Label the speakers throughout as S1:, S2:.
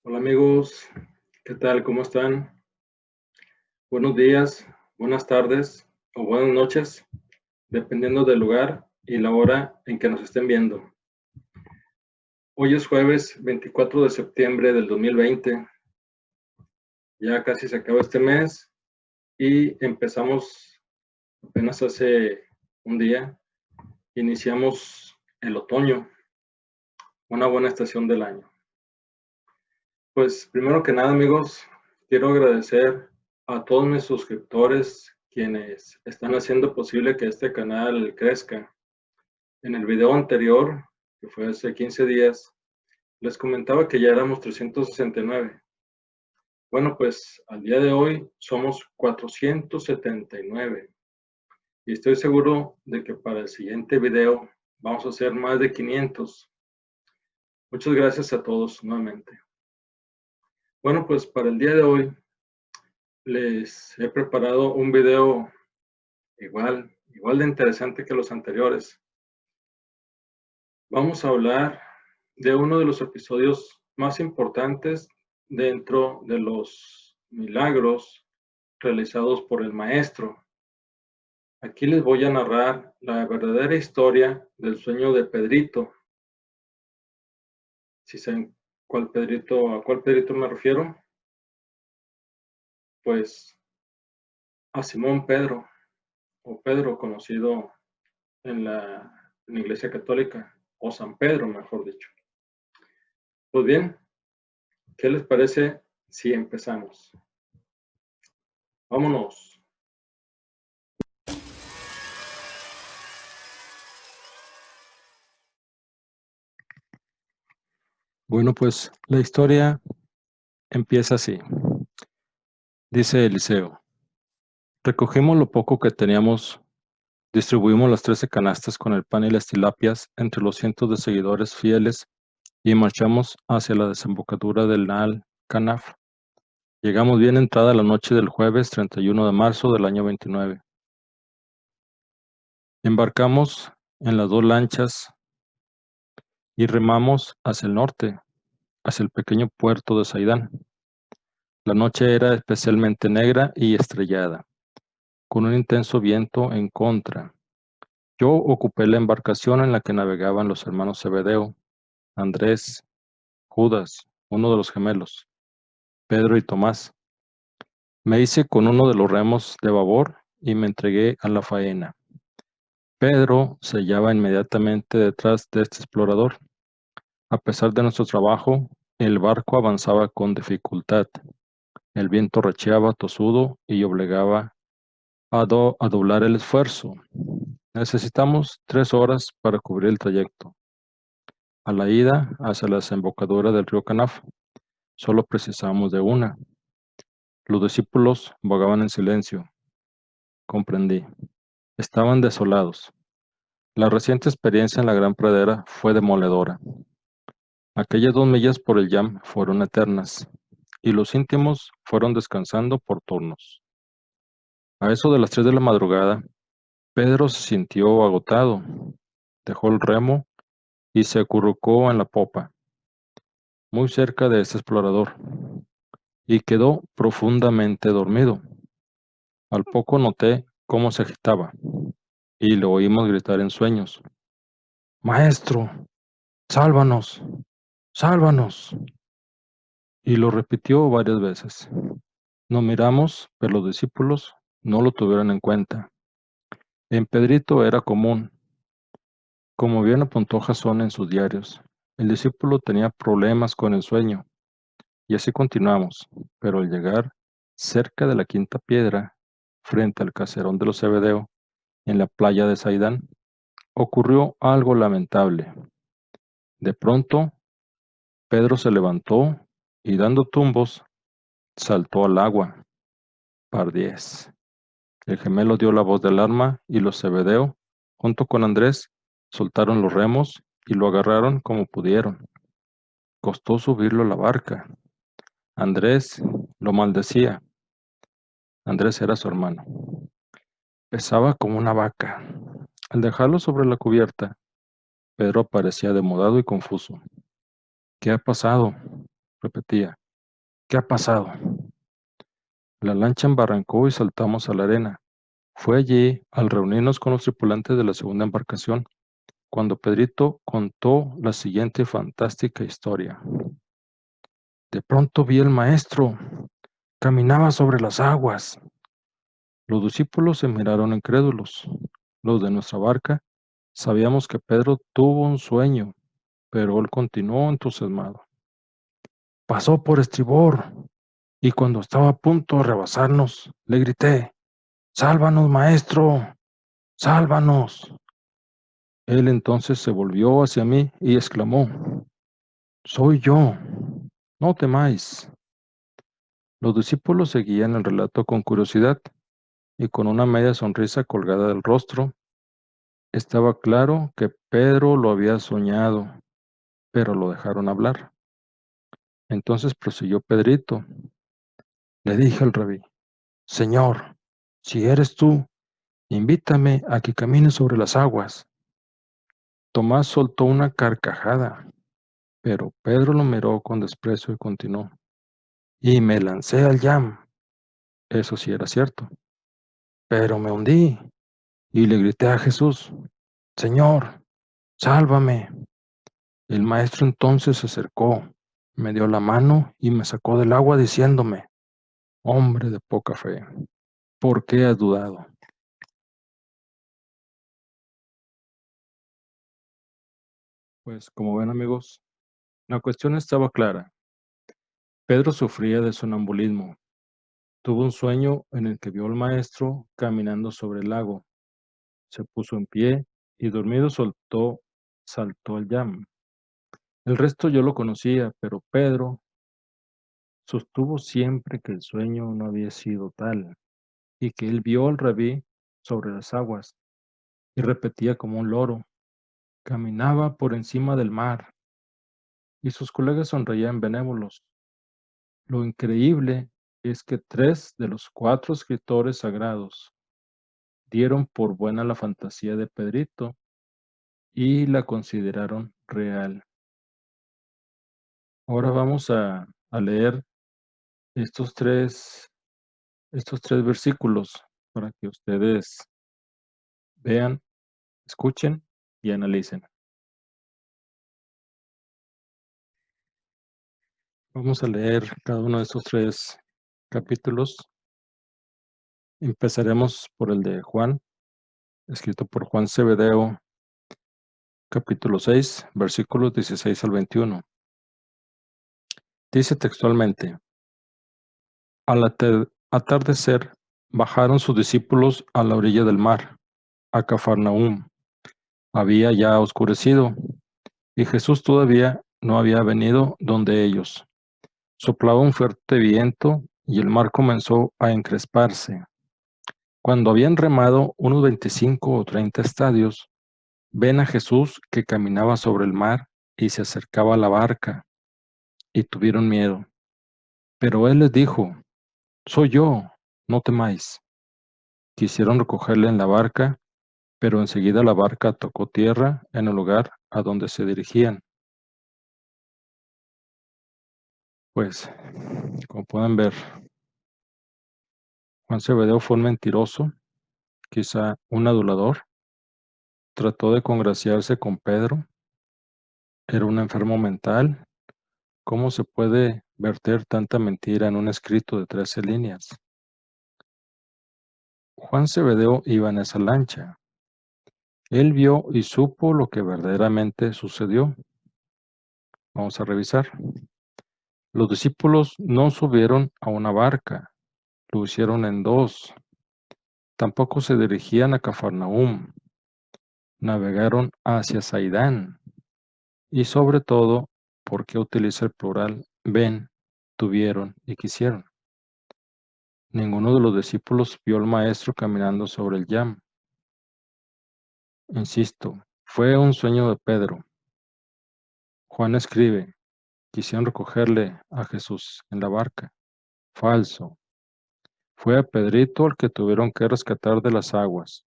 S1: Hola amigos, ¿qué tal? ¿Cómo están? Buenos días, buenas tardes o buenas noches, dependiendo del lugar y la hora en que nos estén viendo. Hoy es jueves 24 de septiembre del 2020. Ya casi se acaba este mes y empezamos apenas hace un día. Iniciamos el otoño, una buena estación del año. Pues primero que nada, amigos, quiero agradecer a todos mis suscriptores quienes están haciendo posible que este canal crezca. En el video anterior, que fue hace 15 días, les comentaba que ya éramos 369. Bueno, pues al día de hoy somos 479 y estoy seguro de que para el siguiente video vamos a hacer más de 500. Muchas gracias a todos nuevamente. Bueno, pues para el día de hoy les he preparado un video igual de interesante que los anteriores. Vamos a hablar de uno de los episodios más importantes dentro de los milagros realizados por el maestro. Aquí les voy a narrar la verdadera historia del sueño de Pedrito. Si saben a cuál Pedrito me refiero, pues a Simón Pedro, o Pedro conocido en la Iglesia Católica, o San Pedro, mejor dicho. Pues bien, ¿qué les parece si empezamos? Vámonos. Bueno, pues la historia empieza así. Dice Eliseo: recogimos lo poco que teníamos, distribuimos las 13 canastas con el pan y las tilapias entre los cientos de seguidores fieles y marchamos hacia la desembocadura del Nahal Kanaf. Llegamos bien entrada la noche del jueves 31 de marzo del año 29. Embarcamos en las dos lanchas y remamos hacia el norte, hacia el pequeño puerto de Saidán. La noche era especialmente negra y estrellada, con un intenso viento en contra. Yo ocupé la embarcación en la que navegaban los hermanos Zebedeo, Andrés, Judas, uno de los gemelos, Pedro y Tomás. Me hice con uno de los remos de babor y me entregué a la faena. Pedro se hallaba inmediatamente detrás de este explorador. A pesar de nuestro trabajo, el barco avanzaba con dificultad. El viento recheaba tosudo y obligaba a doblar el esfuerzo. Necesitamos 3 horas para cubrir el trayecto. A la ida hacia la desembocadura del río Canaf, solo precisamos de una. Los discípulos vagaban en silencio. Comprendí. Estaban desolados. La reciente experiencia en la gran pradera fue demoledora. Aquellas 2 millas por el Yam fueron eternas, y los íntimos fueron descansando por turnos. A eso de las 3 de la madrugada, Pedro se sintió agotado. Dejó el remo y se acurrucó en la popa, muy cerca de este explorador, y quedó profundamente dormido. Al poco noté cómo se agitaba, y lo oímos gritar en sueños: «Maestro, sálvanos, sálvanos». Y lo repitió varias veces. Nos miramos, pero los discípulos no lo tuvieron en cuenta. En Pedrito era común, como bien apuntó Jasón en sus diarios. El discípulo tenía problemas con el sueño, y así continuamos, pero al llegar cerca de la quinta piedra, frente al caserón de los Zebedeo, en la playa de Saidán, ocurrió algo lamentable. De pronto, Pedro se levantó y dando tumbos, saltó al agua. Par 10. El gemelo dio la voz de alarma y los Zebedeo, junto con Andrés, soltaron los remos y lo agarraron como pudieron. Costó subirlo a la barca. Andrés lo maldecía. Andrés era su hermano. Pesaba como una vaca. Al dejarlo sobre la cubierta, Pedro parecía demudado y confuso. «¿Qué ha pasado?», repetía. ¿Qué ha pasado? La lancha embarrancó y saltamos a la arena. Fue allí, al reunirnos con los tripulantes de la segunda embarcación, cuando Pedrito contó la siguiente fantástica historia. De pronto vi al maestro. Caminaba sobre las aguas. Los discípulos se miraron incrédulos. Los de nuestra barca sabíamos que Pedro tuvo un sueño, pero él continuó entusiasmado. Pasó por estribor, y cuando estaba a punto de rebasarnos, le grité, ¡Sálvanos, maestro! ¡Sálvanos! Él entonces se volvió hacia mí y exclamó, Soy yo, no temáis. Los discípulos seguían el relato con curiosidad y con una media sonrisa colgada del rostro. Estaba claro que Pedro lo había soñado, pero lo dejaron hablar. Entonces prosiguió Pedrito. Le dije al rabí, Señor, si eres tú, invítame a que camine sobre las aguas. Tomás soltó una carcajada, pero Pedro lo miró con desprecio y continuó. Y me lancé al llam. Eso sí era cierto. Pero me hundí y le grité a Jesús, Señor, sálvame. El maestro entonces se acercó, me dio la mano y me sacó del agua diciéndome, hombre de poca fe, ¿por qué has dudado? Pues como ven amigos, la cuestión estaba clara. Pedro sufría de sonambulismo. Tuvo un sueño en el que vio al maestro caminando sobre el lago. Se puso en pie y dormido saltó al llam. El resto yo lo conocía, pero Pedro sostuvo siempre que el sueño no había sido tal y que él vio al rabí sobre las aguas y repetía como un loro, caminaba por encima del mar y sus colegas sonreían benévolos. Lo increíble es que 3 de los 4 escritores sagrados dieron por buena la fantasía de Pedrito y la consideraron real. Ahora vamos a leer estos estos tres versículos para que ustedes vean, escuchen y analicen. Vamos a leer cada uno de estos 3 capítulos. Empezaremos por el de Juan, escrito por Juan Zebedeo, capítulo 6, versículos 16 al 21. Dice textualmente, al atardecer bajaron sus discípulos a la orilla del mar, a Cafarnaúm. Había ya oscurecido, y Jesús todavía no había venido donde ellos. Soplaba un fuerte viento, y el mar comenzó a encresparse. Cuando habían remado unos 25 o 30 estadios, ven a Jesús que caminaba sobre el mar y se acercaba a la barca, y tuvieron miedo. Pero él les dijo, Soy yo, no temáis. Quisieron recogerle en la barca, pero enseguida la barca tocó tierra en el lugar a donde se dirigían. Pues, como pueden ver, Juan Zebedeo fue un mentiroso, quizá un adulador, trató de congraciarse con Pedro, era un enfermo mental. ¿Cómo se puede verter tanta mentira en un escrito de 13 líneas? Juan Zebedeo iba en esa lancha. Él vio y supo lo que verdaderamente sucedió. Vamos a revisar. Los discípulos no subieron a una barca, lo hicieron en 2. Tampoco se dirigían a Cafarnaúm, navegaron hacia Saidán. Y sobre todo, ¿por qué utiliza el plural? Ven, tuvieron y quisieron. Ninguno de los discípulos vio al maestro caminando sobre el yam. Insisto, fue un sueño de Pedro. Juan escribe, quisieron recogerle a Jesús en la barca. Falso. Fue a Pedrito al que tuvieron que rescatar de las aguas.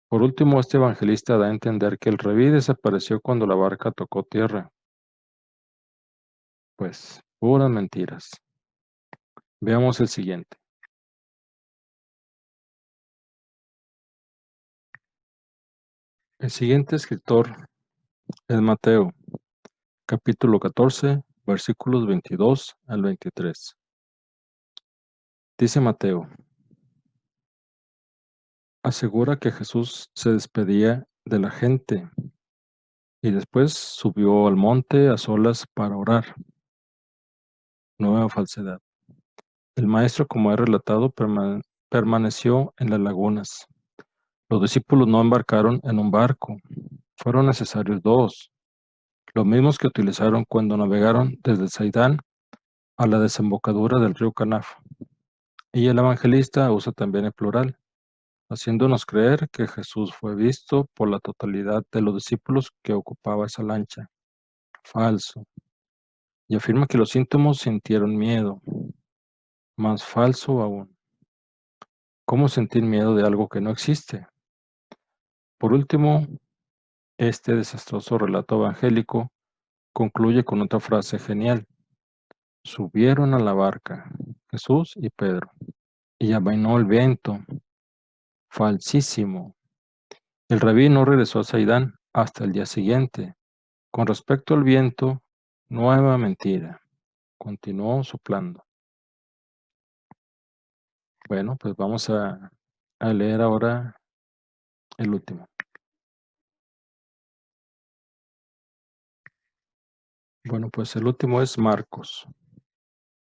S1: Por último, este evangelista da a entender que el rabí desapareció cuando la barca tocó tierra. Pues, puras mentiras. Veamos el siguiente. El siguiente escritor es Mateo, capítulo 14, versículos 22 al 23. Dice Mateo: asegura que Jesús se despedía de la gente y después subió al monte a solas para orar. Nueva falsedad. El maestro, como he relatado, permaneció en las lagunas. Los discípulos no embarcaron en un barco. Fueron necesarios dos, los mismos que utilizaron cuando navegaron desde Saidán a la desembocadura del río Canaf. Y el evangelista usa también el plural, haciéndonos creer que Jesús fue visto por la totalidad de los discípulos que ocupaba esa lancha. Falso. Y afirma que los íntimos sintieron miedo. Más falso aún. ¿Cómo sentir miedo de algo que no existe? Por último, este desastroso relato evangélico concluye con otra frase genial. Subieron a la barca, Jesús y Pedro, y amainó el viento. Falsísimo. El rabí no regresó a Saidán hasta el día siguiente. Con respecto al viento, nueva mentira. Continuó soplando. Bueno, pues vamos a leer ahora el último. Bueno, pues el último es Marcos.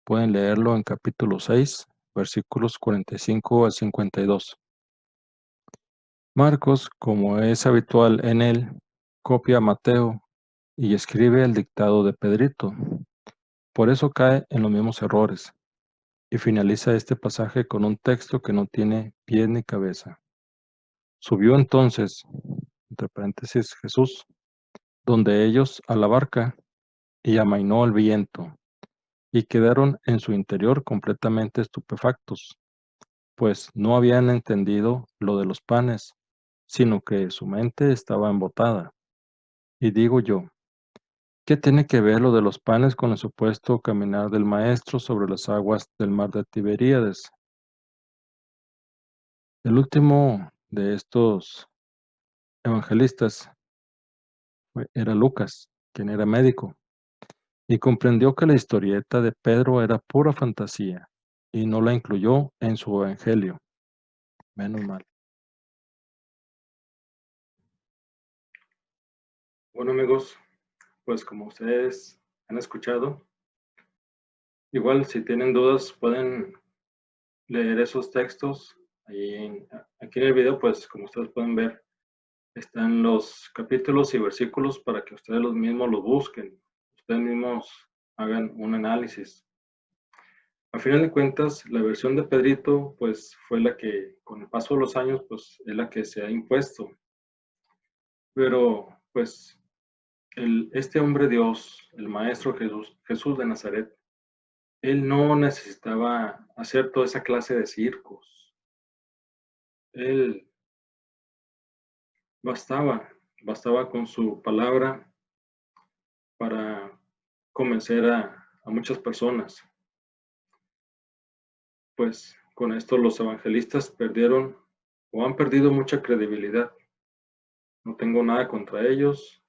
S1: Pueden leerlo en capítulo 6, versículos 45 al 52. Marcos, como es habitual en él, copia a Mateo y escribe el dictado de Pedrito. Por eso cae en los mismos errores y finaliza este pasaje con un texto que no tiene pie ni cabeza. Subió entonces, entre paréntesis, Jesús, donde ellos a la barca y amainó el viento, y quedaron en su interior completamente estupefactos, pues no habían entendido lo de los panes, sino que su mente estaba embotada. Y digo yo, ¿qué tiene que ver lo de los panes con el supuesto caminar del Maestro sobre las aguas del mar de Tiberíades? El último de estos evangelistas era Lucas, quien era médico, y comprendió que la historieta de Pedro era pura fantasía, y no la incluyó en su evangelio. Menos mal. Bueno, amigos, pues como ustedes han escuchado, igual si tienen dudas pueden leer esos textos. Aquí en el video, pues como ustedes pueden ver, están los capítulos y versículos para que ustedes los mismos los busquen, ustedes mismos hagan un análisis. A final de cuentas, la versión de Pedrito, pues fue la que, con el paso de los años, pues es la que se ha impuesto. Pero, pues, este hombre Dios, el Maestro Jesús de Nazaret, él no necesitaba hacer toda esa clase de circos. Él bastaba con su palabra para convencer a muchas personas. Pues con esto los evangelistas perdieron o han perdido mucha credibilidad. No tengo nada contra ellos,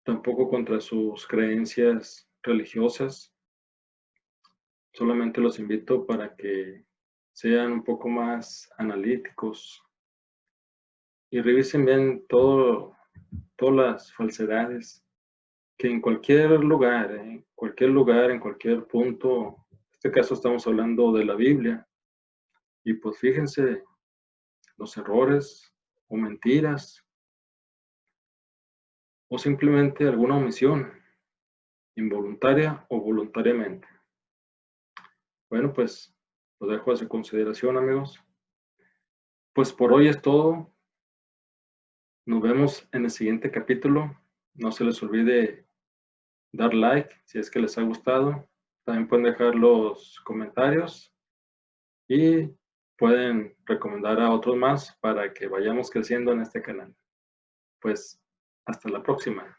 S1: tampoco contra sus creencias religiosas. Solamente los invito para que sean un poco más analíticos y revisen bien todas las falsedades que en cualquier lugar, en cualquier punto, en este caso estamos hablando de la Biblia, y pues fíjense los errores o mentiras o simplemente alguna omisión, involuntaria o voluntariamente. Bueno, pues lo dejo a su consideración, amigos. Pues por hoy es todo. Nos vemos en el siguiente capítulo. No se les olvide dar like si es que les ha gustado. También pueden dejar los comentarios y pueden recomendar a otros más para que vayamos creciendo en este canal. Pues hasta la próxima.